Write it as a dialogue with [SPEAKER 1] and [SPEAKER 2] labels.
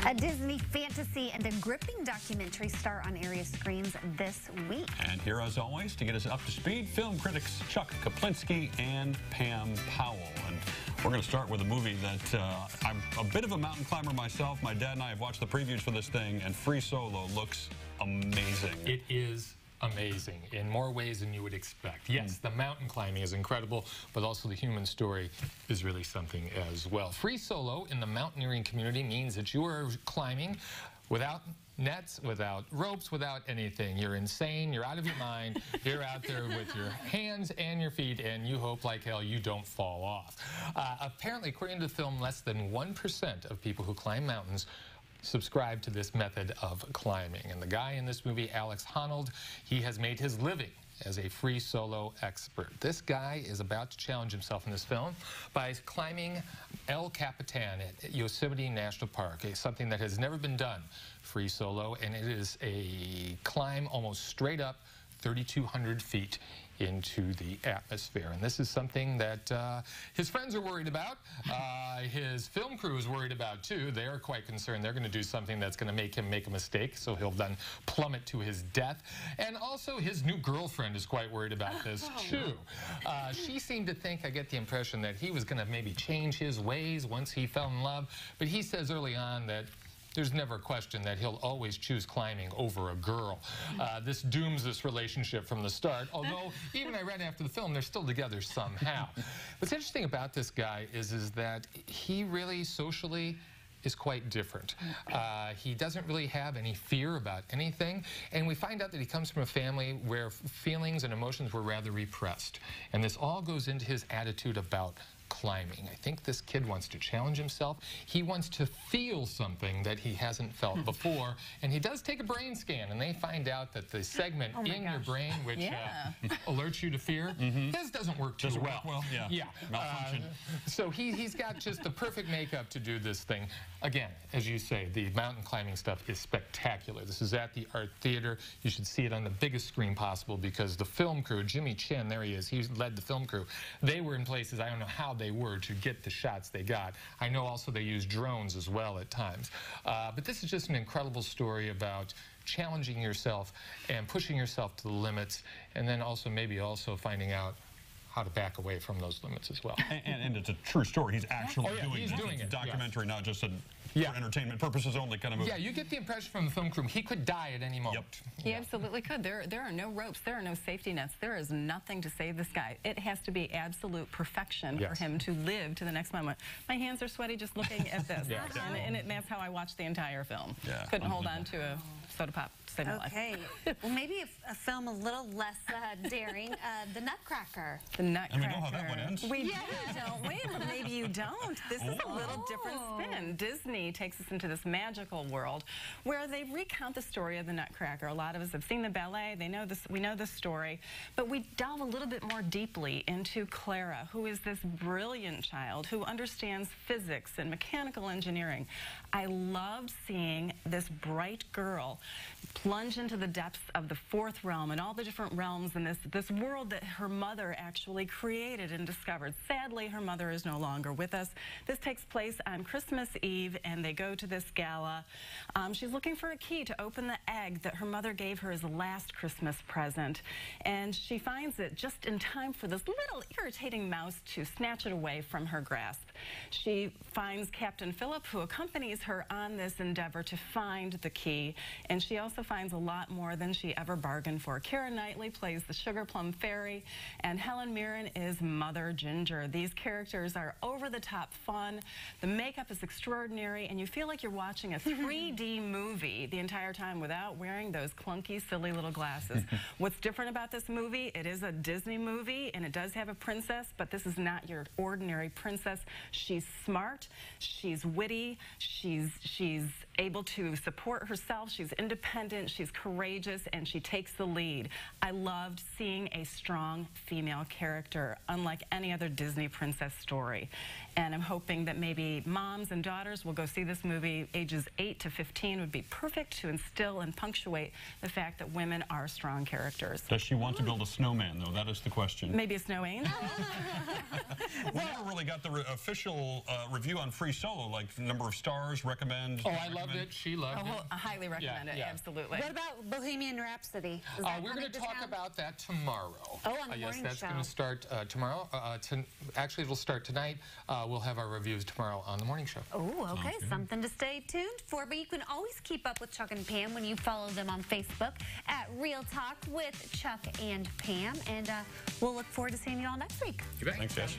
[SPEAKER 1] A Disney fantasy and a gripping documentary start on area screens this week.
[SPEAKER 2] And here, as always, to get us up to speed, film critics Chuck and Pam Powell. And we're going to start with a movie that I'm a bit of a mountain climber myself. My dad and I have watched the previews for this thing, and Free Solo looks amazing.
[SPEAKER 3] It is amazing in more ways than you would expect. Yes, the mountain climbing is incredible, but also the human story is really something as well. Free Solo in the mountaineering community means that you are climbing without nets, without ropes, without anything. You're insane, you're out of your mind, you're out there with your hands and your feet, and you hope like hell you don't fall off. Apparently, according to the film, less than 1% of people who climb mountains subscribe to this method of climbing. And the guy in this movie, Alex Honnold, he has made his living as a free solo expert. This guy is about to challenge himself in this film by climbing El Capitan at Yosemite National Park, something that has never been done free solo, and it is a climb almost straight up 3,200 feet into the atmosphere. And this is something that his friends are worried about. His film crew is worried about too. They are quite concerned. They're going to do something that's going to make him make a mistake, so he'll then plummet to his death. And also his new girlfriend is quite worried about this too. She seemed to think, I get the impression, that he was going to maybe change his ways once he fell in love. But he says early on that there's never a question that he'll always choose climbing over a girl. This dooms this relationship from the start, although even I read after the film, they're still together somehow. What's interesting about this guy is that he really socially is quite different. He doesn't really have any fear about anything, and we find out that he comes from a family where feelings and emotions were rather repressed. And this all goes into his attitude about climbing. I think this kid wants to challenge himself. He wants to feel something that he hasn't felt before, and he does take a brain scan, and they find out that the segment in your brain which alerts you to fear, his doesn't work too well. Malfunction. So he's got just the perfect makeup to do this thing. Again, as you say, the mountain climbing stuff is spectacular. This is at the Art Theater. You should see it on the biggest screen possible because the film crew, Jimmy Chin, there he is, he led the film crew. They were in places I don't know how they were to get the shots they got. I know also they use drones as well at times. But this is just an incredible story about challenging yourself and pushing yourself to the limits, and then also maybe also finding out how to back away from those limits as well.
[SPEAKER 2] And it's a true story. He's actually doing it. Documentary, not just a for entertainment purposes only kind of movie.
[SPEAKER 3] Yeah, you get the impression from the film crew, he could die at any moment.
[SPEAKER 4] He absolutely could. There are no ropes. There are no safety nets. There is nothing to save this guy. It has to be absolute perfection for him to live to the next moment. My hands are sweaty just looking at this. And that's how I watched the entire film. Couldn't hold on to a soda pop.
[SPEAKER 1] Okay. Well, maybe a film a little less daring, The Nutcracker.
[SPEAKER 4] The Nutcracker.
[SPEAKER 2] And we know how that one ends.
[SPEAKER 4] We do, don't we? But maybe you don't. This is a little different spin. Disney takes us into this magical world where they recount the story of the Nutcracker. A lot of us have seen the ballet. They know this. We know the story. But we delve a little bit more deeply into Clara, who is this brilliant child who understands physics and mechanical engineering. I love seeing this bright girl plunge into the depths of the fourth realm and all the different realms in this world that her mother actually created and discovered. Sadly, her mother is no longer with us. This takes place on Christmas Eve, and they go to this gala. She's looking for a key to open the egg that her mother gave her as a last Christmas present, and she finds it just in time for this little irritating mouse to snatch it away from her grasp. She finds Captain Philip, who accompanies her on this endeavor to find the key, and she also finds a lot more than she ever bargained for. Keira Knightley plays the Sugar Plum Fairy, and Helen Mirren is Mother Ginger. These characters are over-the-top fun. The makeup is extraordinary, and you feel like you're watching a 3D movie the entire time without wearing those clunky, silly little glasses. What's different about this movie? It is a Disney movie, and it does have a princess, but this is not your ordinary princess. She's smart, she's witty, she's able to support herself, she's independent, she's courageous, and she takes the lead. I loved seeing a strong female character, unlike any other Disney princess story. And I'm hoping that maybe moms and daughters will go see this movie. Ages 8 to 15 would be perfect to instill and punctuate the fact that women are strong characters.
[SPEAKER 2] Does she want to build a snowman, though? That is the question.
[SPEAKER 4] Maybe a snow angel?
[SPEAKER 2] We never really got the official review on Free Solo, like number of stars, recommend.
[SPEAKER 3] Oh, I love loved it. She loved it.
[SPEAKER 4] I highly recommend it.
[SPEAKER 3] Yeah.
[SPEAKER 4] Absolutely.
[SPEAKER 1] What about Bohemian Rhapsody? Is that
[SPEAKER 3] We're going to talk about that tomorrow.
[SPEAKER 1] Oh, on the
[SPEAKER 3] yes,
[SPEAKER 1] morning
[SPEAKER 3] that's
[SPEAKER 1] show.
[SPEAKER 3] going to start tomorrow. Actually, it'll start tonight. We'll have our reviews tomorrow on the morning show.
[SPEAKER 1] Oh, okay. Something to stay tuned for. But you can always keep up with Chuck and Pam when you follow them on Facebook at Real Talk with Chuck and Pam. And we'll look forward to seeing you all next week.
[SPEAKER 2] Thanks, Jess.